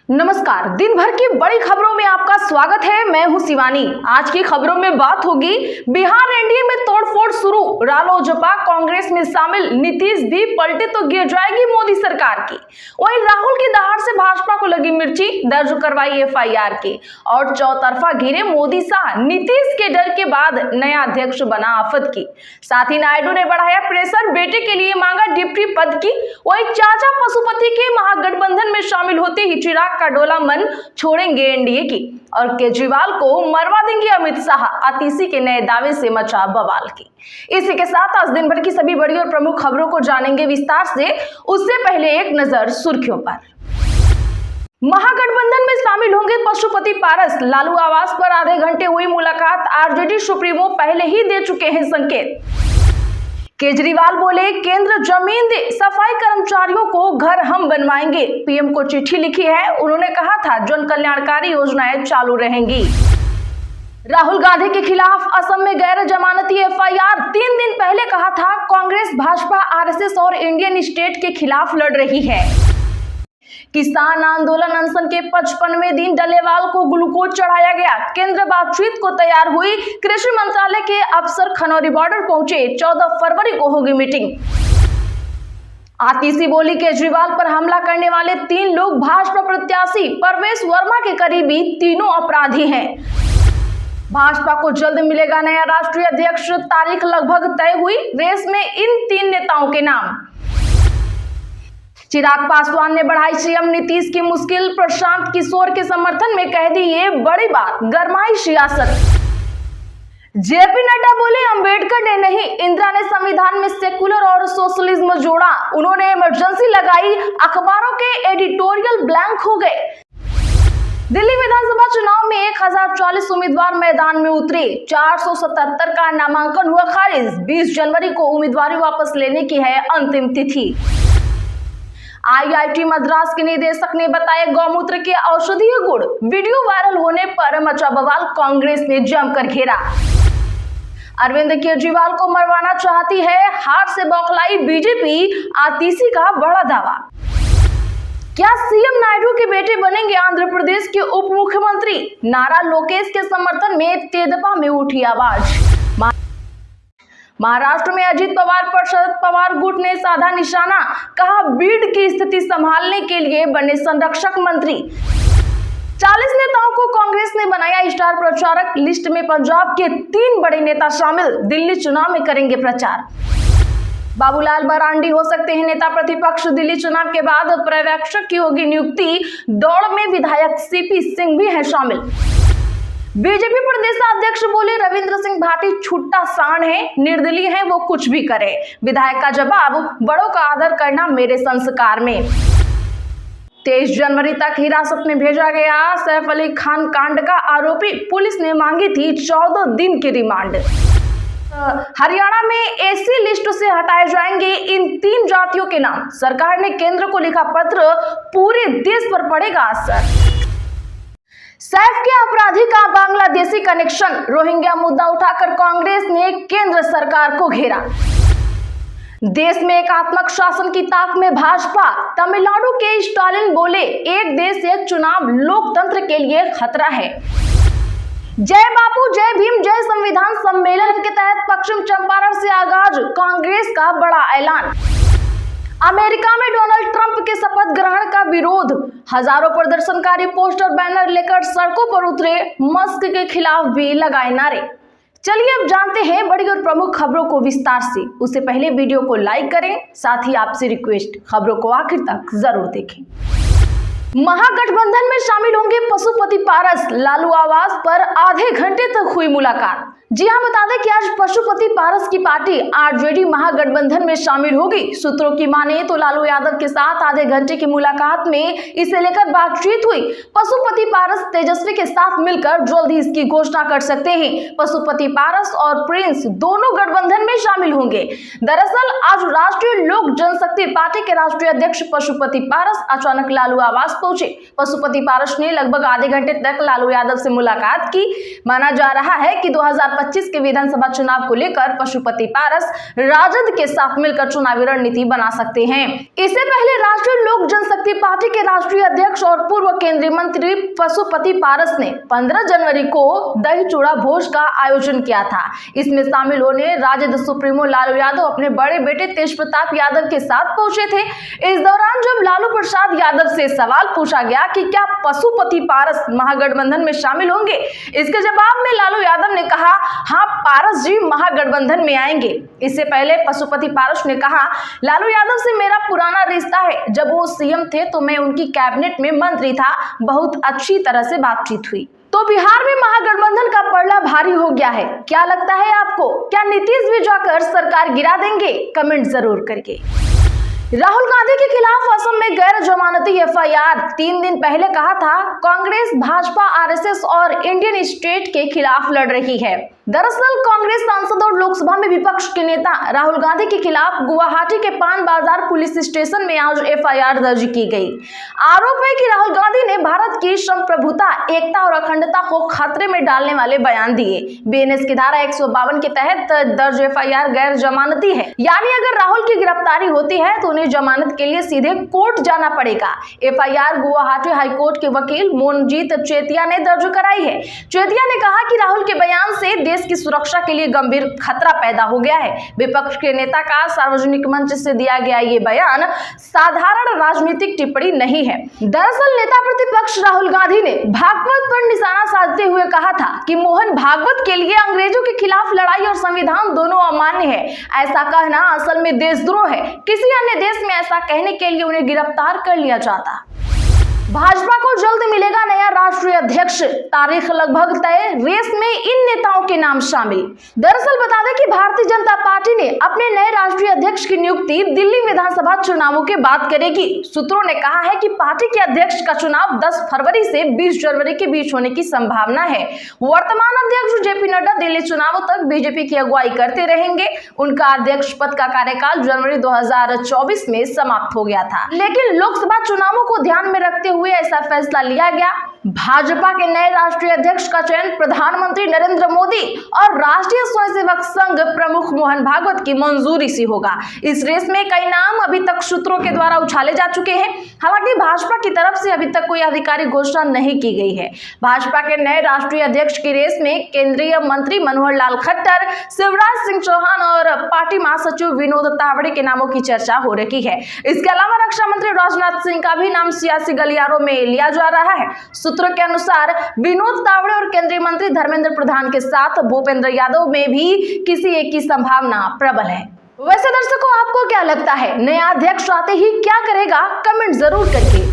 नमस्कार। दिन भर की बड़ी खबरों में आपका स्वागत है। मैं हूं शिवानी। आज की खबरों में बात होगी बिहार एनडीए में तोड़फोड़ शुरू, रालोजपा कांग्रेस में शामिल, नीतीश भी पलटे तो गिर जाएगी मोदी सरकार की। वहीं राहुल की दहाड़ से भाजपा को लगी मिर्ची, दर्ज करवाई एफआईआर की। और चौतरफा घिरे मोदी शाह, नीतीश के डर के बाद नया अध्यक्ष बना आफत की। साथ ही नायडू ने बढ़ाया प्रेशर, बेटे के लिए मांगा डिप्टी पद की। वहीं चाचा पशुपति के महागठबंधन में शामिल होते ही चिराग का डोला मन छोड़ेंगे एनडीए की, और केजरीवाल को मरवा देंगे अमित शाह। आतिशी के नए दावे से मचा बवाल की। इसी के साथ आज दिन भर की सभी बड़ी और प्रमुख खबरों को जानेंगे विस्तार से। उससे पहले एक नजर सुर्खियों पर। महागठबंधन में शामिल होंगे पशुपति पारस, लालू आवास पर आधे घंटे हुई मुलाकात। आरजेडी सुप्रीमो पहले ही दे चुके हैं संकेत। केजरीवाल बोले केंद्र जमीन दे, सफाई कर्मचारियों को घर हम बनवाएंगे। पीएम को चिट्ठी लिखी है, उन्होंने कहा था जन कल्याणकारी योजनाएं चालू रहेंगी। राहुल गांधी के खिलाफ असम में गैर जमानती एफआईआर। 3 दिन पहले कहा था कांग्रेस, भाजपा, आरएसएस और इंडियन स्टेट के खिलाफ लड़ रही है। किसान आंदोलन अनशन के 55वें दिन डल्लेवाल को ग्लूकोज चढ़ाया गया। केंद्र बातचीत को तैयार हुई। कृषि मंत्रालय के अफसर खनौरी बॉर्डर पहुंचे। 14 फरवरी को होगी मीटिंग। आतिशी बोली केजरीवाल पर हमला करने वाले 3 लोग भाजपा प्रत्याशी परवेश वर्मा के करीबी, तीनों अपराधी हैं। भाजपा को जल्द मिलेगा नया राष्ट्रीय अध्यक्ष, तारीख लगभग तय हुई। रेस में इन 3 नेताओं के नाम। चिराग पासवान ने बढ़ाई सीएम नीतीश की मुश्किल। प्रशांत किशोर के समर्थन में कह दी ये बड़ी बात, गरमाई सियासत। जेपी नड्डा बोले अंबेडकर ने नहीं, इंदिरा ने संविधान में सेकुलर और सोशलिज्म जोड़ा। उन्होंने इमरजेंसी लगाई, अखबारों के एडिटोरियल ब्लैंक हो गए। दिल्ली विधानसभा चुनाव में 1040 उम्मीदवार मैदान में उतरे। 477 का नामांकन हुआ खारिज। 20 जनवरी को उम्मीदवारी वापस लेने की है अंतिम तिथि। आईआईटी मद्रास के निदेशक ने बताया गौमूत्र के औषधीय गुण। वीडियो वायरल होने पर मचा बवाल, कांग्रेस ने जमकर घेरा। अरविंद केजरीवाल को मरवाना चाहती है, हार से बौखलाई बीजेपी। आतिशी का बड़ा दावा। क्या सीएम नायडू के बेटे बनेंगे आंध्र प्रदेश के उप मुख्यमंत्री? नारा लोकेश के समर्थन में तेजपा में उठी आवाज। महाराष्ट्र में अजित पवार पर शरद पवार गुट ने साधा निशाना, कहा बीड की स्थिति संभालने के लिए बने संरक्षक मंत्री। 40 नेताओं को कांग्रेस ने बनाया स्टार प्रचारक। लिस्ट में पंजाब के 3 बड़े नेता शामिल, दिल्ली चुनाव में करेंगे प्रचार। बाबूलाल मरांडी हो सकते हैं नेता प्रतिपक्ष। दिल्ली चुनाव के बाद पर्यवेक्षक की होगी नियुक्ति। दौड़ में विधायक सीपी सिंह भी हैं शामिल। बीजेपी प्रदेशाध्यक्ष बोले रविंद्र सिंह भाटी छुट्टा सांड है, निर्दलीय है, वो कुछ भी करे। विधायक का जवाब, बड़ों का आदर करना मेरे संस्कार में। 23 जनवरी तक हिरासत में भेजा गया सैफ अली खान कांड का आरोपी। पुलिस ने मांगी थी 14 दिन की रिमांड। हरियाणा में एसी लिस्ट से हटाए जाएंगे इन 3 जातियों के नाम। सरकार ने केंद्र को लिखा पत्र, पूरे देश पर पड़ेगा असर। सैफ के अपराधी का बांग्लादेशी कनेक्शन। रोहिंग्या मुद्दा उठाकर कांग्रेस ने केंद्र सरकार को घेरा। देश में एकात्मक शासन की ताक में भाजपा। तमिलनाडु के स्टालिन बोले एक देश एक चुनाव लोकतंत्र के लिए खतरा है। जय बापू जय भीम जय संविधान सम्मेलन के तहत पश्चिम चंपारण से आगाज, कांग्रेस का बड़ा ऐलान। अमेरिका में डोनाल्ड ट्रंप के शपथ ग्रहण का विरोध। हजारों प्रदर्शनकारी पोस्टर बैनर लेकर सड़कों पर उतरे। मस्क के खिलाफ भी लगाए नारे। चलिए अब जानते हैं बड़ी और प्रमुख खबरों को विस्तार से। उससे पहले वीडियो को लाइक करें, साथ ही आपसे रिक्वेस्ट, खबरों को आखिर तक जरूर देखें। महागठबंधन में शामिल होंगे पशुपति पारस, लालू आवास पर आधे घंटे तक हुई मुलाकात। जी हां, बता दें कि आज पशुपति पारस की पार्टी आरजेडी महागठबंधन में शामिल होगी। सूत्रों की माने तो लालू यादव के साथ आधे घंटे की मुलाकात में इसे लेकर बातचीत हुई। पशुपति पारस तेजस्वी के साथ मिलकर जल्द ही इसकी घोषणा कर सकते हैं। पशुपति पारस और प्रिंस दोनों गठबंधन में शामिल होंगे। दरअसल आज राष्ट्रीय लोक जनशक्ति पार्टी के राष्ट्रीय अध्यक्ष पशुपति पारस अचानक लालू आवास पहुंचे। पशुपति पारस ने लगभग आधे घंटे तक लालू यादव से मुलाकात की। माना जा रहा है कि 2015 2025 के विधानसभा चुनाव को लेकर पशुपति पारस राजद के साथ मिलकर चुनावी रणनीति बना सकते हैं। इससे पहले राष्ट्रीय लोक जनशक्ति पार्टी के राष्ट्रीय अध्यक्ष और पूर्व केंद्रीय मंत्री पशुपति पारस ने 15 जनवरी को दही चूड़ा भोज का आयोजन किया था। इसमें शामिल होने राजद सुप्रीमो लालू यादव अपने बड़े बेटे तेज प्रताप यादव के साथ पहुंचे थे। इस दौरान जब लालू प्रसाद यादव से सवाल पूछा गया कि क्या पशुपति पारस महागठबंधन में शामिल होंगे, इसके जवाब में लालू यादव ने कहा, हाँ पारस जी महागठबंधन में आएंगे। इससे पहले पशुपति पारस ने कहा, लालू यादव से मेरा पुराना रिश्ता है, जब वो सीएम थे तो मैं उनकी कैबिनेट में मंत्री था, बहुत अच्छी तरह से बातचीत हुई। तो बिहार में महागठबंधन का पलड़ा भारी हो गया है। क्या लगता है आपको, क्या नीतीश भी जाकर सरकार गिरा देंगे? कमेंट जरूर करके। राहुल गांधी के खिलाफ असम में गैर जमानती एफआईआर 3 दिन पहले कहा था, कांग्रेस, भाजपा, आरएसएस और इंडियन स्टेट के खिलाफ लड़ रही है। दरअसल कांग्रेस सांसद और लोकसभा में विपक्ष के नेता राहुल गांधी के खिलाफ गुवाहाटी के पान बाजार पुलिस स्टेशन में आज एफआईआर दर्ज की गई। आरोप है कि राहुल गांधी ने भारत की संप्रभुता, एकता और अखंडता को खतरे में डालने वाले बयान दिए। बीएनएस की धारा 152 के तहत दर्ज एफआईआर गैर जमानती है, यानी अगर राहुल की गिरफ्तारी होती है तो उन्हें जमानत के लिए सीधे कोर्ट जाना पड़ेगा। एफआईआर गुवाहाटी हाईकोर्ट के वकील मोनजीत चेतिया ने दर्ज कराई है। चेतिया ने कहा कि राहुल के बयान से देश की सुरक्षा के लिए गंभीर खतरा पैदा हो गया है। विपक्ष के नेता का सार्वजनिक मंच से दिया गया ये बयान साधारण राजनीतिक टिप्पणी नहीं है। दरअसल नेता प्रतिपक्ष राहुल गांधी ने भागवत पर निशाना साधते हुए कहा था कि मोहन भागवत के लिए अंग्रेजों के खिलाफ लड़ाई और संविधान दोनों अमान्य है। ऐसा कहना असल में देशद्रोह है। किसी अन्य देश में ऐसा कहने के लिए उन्हें गिरफ्तार कर लिया जाता। भाजपा को जल्द मिलेगा नया राष्ट्रीय अध्यक्ष, तारीख लगभग तय, रेस में इन नेताओं के नाम शामिल। दरअसल बता दें कि भारतीय जनता पार्टी ने अपने नए राष्ट्रीय अध्यक्ष की नियुक्ति दिल्ली विधानसभा चुनावों के बाद करेगी। सूत्रों ने कहा है कि पार्टी के अध्यक्ष का चुनाव 10 फरवरी से 20 जनवरी के बीच होने की संभावना है। वर्तमान अध्यक्ष जेपी नड्डा दिल्ली चुनावों तक बीजेपी की अगुवाई करते रहेंगे। उनका अध्यक्ष पद का कार्यकाल जनवरी 2024 में समाप्त हो गया था, लेकिन लोकसभा चुनावों को ध्यान में रखते हुए ऐसा फैसला लिया गया। भाजपा के नए राष्ट्रीय अध्यक्ष का चयन प्रधानमंत्री नरेंद्र मोदी और राष्ट्रीय स्वयंसेवक संघ प्रमुख मोहन भागवत की मंजूरी से होगा। इस रेस में कई नाम अभी तक सूत्रों के द्वारा उछाले जा चुके हैं। हालांकि भाजपा की तरफ से अभी तक कोई आधिकारिक घोषणा नहीं की गई है। भाजपा के नए राष्ट्रीय अध्यक्ष की रेस में केंद्रीय मंत्री मनोहर लाल खट्टर, शिवराज सिंह चौहान और पार्टी महासचिव विनोद तावड़े के नामों की चर्चा हो रही है। इसके अलावा रक्षा मंत्री राजनाथ सिंह का भी नाम सियासी गलियारों में लिया जा रहा है। सूत्रों के अनुसार विनोद तावड़े और केंद्रीय मंत्री धर्मेंद्र प्रधान के साथ भूपेंद्र यादव में भी किसी एक की संभावना प्रबल है। वैसे दर्शकों, आपको क्या लगता है, नया अध्यक्ष आते ही क्या करेगा? कमेंट जरूर करके।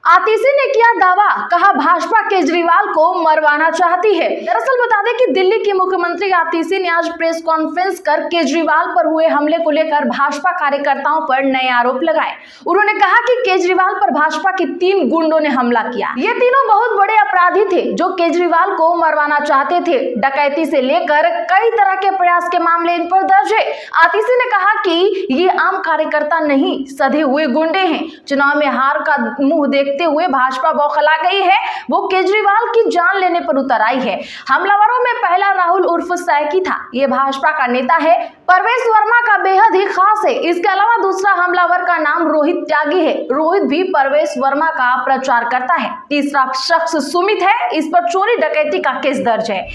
आतिशी ने किया दावा, कहा भाजपा केजरीवाल को मरवाना चाहती है। दरअसल बता दें कि दिल्ली की मुख्यमंत्री आतिशी ने आज प्रेस कॉन्फ्रेंस कर केजरीवाल पर हुए हमले को लेकर भाजपा कार्यकर्ताओं पर नए आरोप लगाए। उन्होंने कहा कि केजरीवाल पर भाजपा के 3 गुंडों ने हमला किया। ये तीनों बहुत बड़े अपराधी थे जो केजरीवाल को मरवाना चाहते थे। डकैती से लेकर कई तरह के प्रयास के मामले इन पर दर्ज है। आतिशी ने कहा कि ये आम कार्यकर्ता नहीं, सधे हुए गुंडे हैं। चुनाव में हार का मुंह देखते हुए भाजपा बौखला गई है। वो केजरीवाल की जान लेने पर उतर आई है। हमलावरों में पहला राहुल उर्फ सैकी था। ये भाजपा का नेता है, परवेश वर्मा का बेहद ही खास है। इसके अलावा दूसरा हमलावर का नाम रोहित त्यागी है। रोहित भी परवेश वर्मा का प्रचार करता है। तीसरा शख्स सुमित है, इस पर चोरी डकैती का केस दर्ज है।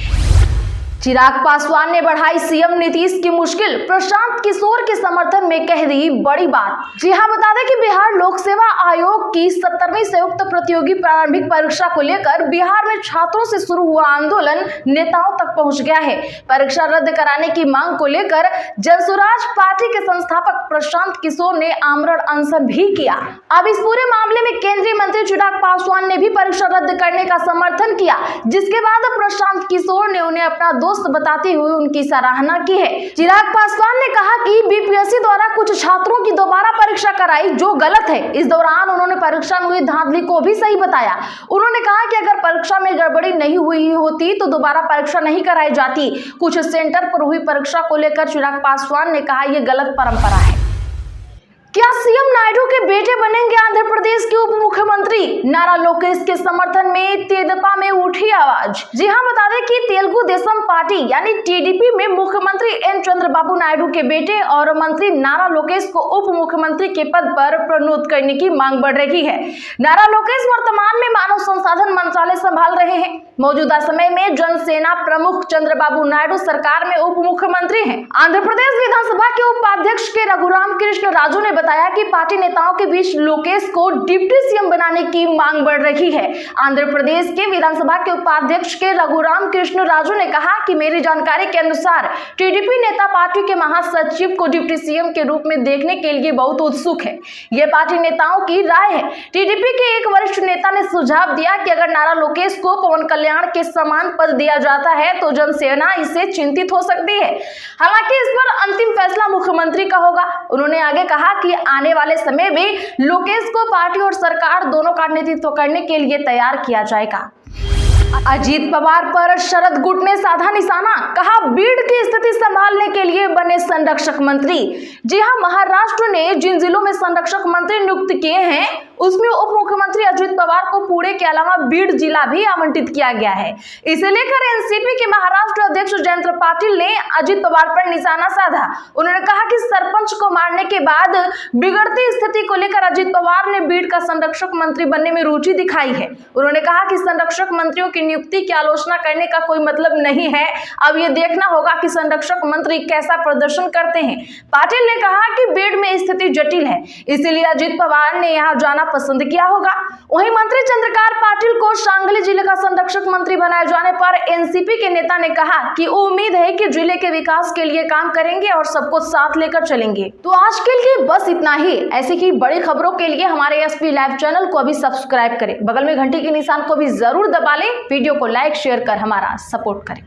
चिराग पासवान ने बढ़ाई सीएम नीतीश की मुश्किल, प्रशांत किशोर के समर्थन में कह दी बड़ी बात। जी हां, बता दें कि बिहार लोक सेवा आयोग की 17वीं संयुक्त प्रतियोगी प्रारंभिक परीक्षा को लेकर बिहार में छात्रों से शुरू हुआ आंदोलन नेताओं तक पहुंच गया है। परीक्षा रद्द कराने की मांग को लेकर जनसुराज पार्टी के संस्थापक प्रशांत किशोर ने आमरण अनशन भी किया। अब इस पूरे मामले में केंद्रीय मंत्री चिराग पासवान ने भी परीक्षा रद्द करने का समर्थन किया, जिसके बाद प्रशांत किशोर ने उन्हें अपना दोस्त बताते हुए उनकी सराहना की है। चिराग पासवान ने कहा कि बीपीएससी द्वारा कुछ छात्रों की दोबारा परीक्षा कराई जो गलत है। इस दौरान उन्होंने परीक्षा में हुई धांधली को भी सही बताया। उन्होंने कहा कि अगर परीक्षा में गड़बड़ी नहीं हुई होती तो दोबारा परीक्षा नहीं कराई जाती। कुछ सेंटर पर हुई परीक्षा को लेकर चिराग पासवान ने कहा यह गलत परंपरा है। क्या सीएम नायडू के बेटे बनेंगे आंध्र प्रदेश के उप मुख्यमंत्री? नारा लोकेश के समर्थन में तेदेपा में उठी आवाज। जी हां, बता दें कि तेलुगु देशम पार्टी यानी टीडीपी में मुख्यमंत्री एन चंद्रबाबू नायडू के बेटे और मंत्री नारा लोकेश को उप मुख्यमंत्री के पद पर प्रोन्नत करने की मांग बढ़ रही है। नारा लोकेश वर्तमान में मानव संसाधन मंत्रालय संभाल रहे हैं। मौजूदा समय में जनसेना प्रमुख चंद्रबाबू नायडू सरकार में उप मुख्यमंत्री हैं। आंध्र प्रदेश विधानसभा के उपाध्यक्ष के रघुराम कृष्ण राजू ने बताया कि पार्टी नेताओं के बीच लोकेश को डिप्टी सीएम बनाने की मांग बढ़ रही है। आंध्र प्रदेश के विधानसभा के उपाध्यक्ष के रघुराम कृष्ण राजू ने कहा कि मेरी जानकारी के अनुसार टीडीपी नेता पार्टी के महासचिव को डिप्टी सीएम के रूप में देखने के लिए बहुत उत्सुक है। यह पार्टी नेताओं की राय है। टीडीपी के एक वरिष्ठ नेता ने सुझाव दिया कि अगर नारा लोकेश को पवन कल्याण के समान पद दिया जाता है तो जनसेना इससे चिंतित हो सकती है। हालांकि इस पर अंतिम फैसला मुख्यमंत्री का होगा। उन्होंने आगे कहा कि आने वाले समय में लोकेश को पार्टी और सरकार दोनों का नेतृत्व करने के लिए तैयार किया जाएगा। अजीत पवार पर शरद गुट ने साधा निशाना, कहा बीड़ की स्थिति संभालने के लिए बने संरक्षक मंत्री। जी हां, महाराष्ट्र ने जिन जिलों में संरक्षक मंत्री नियुक्त किए हैं उसमें उप मुख्यमंत्री अजीत पवार को पुणे के अलावा बीड़ जिला भी आवंटित किया गया है। इसे लेकर एनसीपी के महाराष्ट्र अध्यक्ष जयंत पाटिल ने अजीत पवार पर निशाना साधा। उन्होंने कहा कि सरपंच को मारने के बाद बिगड़ती स्थिति को लेकर अजीत पवार ने बीड़ का संरक्षक मंत्री बनने में रुचि दिखाई है। उन्होंने कहा कि संरक्षक मंत्रियों की नियुक्ति की आलोचना करने का कोई मतलब नहीं है, अब ये देखना होगा कि संरक्षक मंत्री कैसा प्रदर्शन करते हैं। पाटिल ने कहा कि बीड़ में स्थिति जटिल है, इसीलिए अजीत पवार ने यहाँ जाना पसंद किया होगा। वहीं मंत्री चंद्रकांत पाटिल को सांगली जिले का संरक्षक मंत्री बनाए जाने पर एनसीपी के नेता ने कहा कि उम्मीद है कि जिले के विकास के लिए काम करेंगे और सबको साथ लेकर चलेंगे। तो आज के लिए बस इतना ही। ऐसी ही बड़ी खबरों के लिए हमारे एसपी लाइव चैनल को अभी सब्सक्राइब करें, बगल में घंटी के निशान को भी जरूर दबा लें, वीडियो को लाइक शेयर कर हमारा सपोर्ट करें।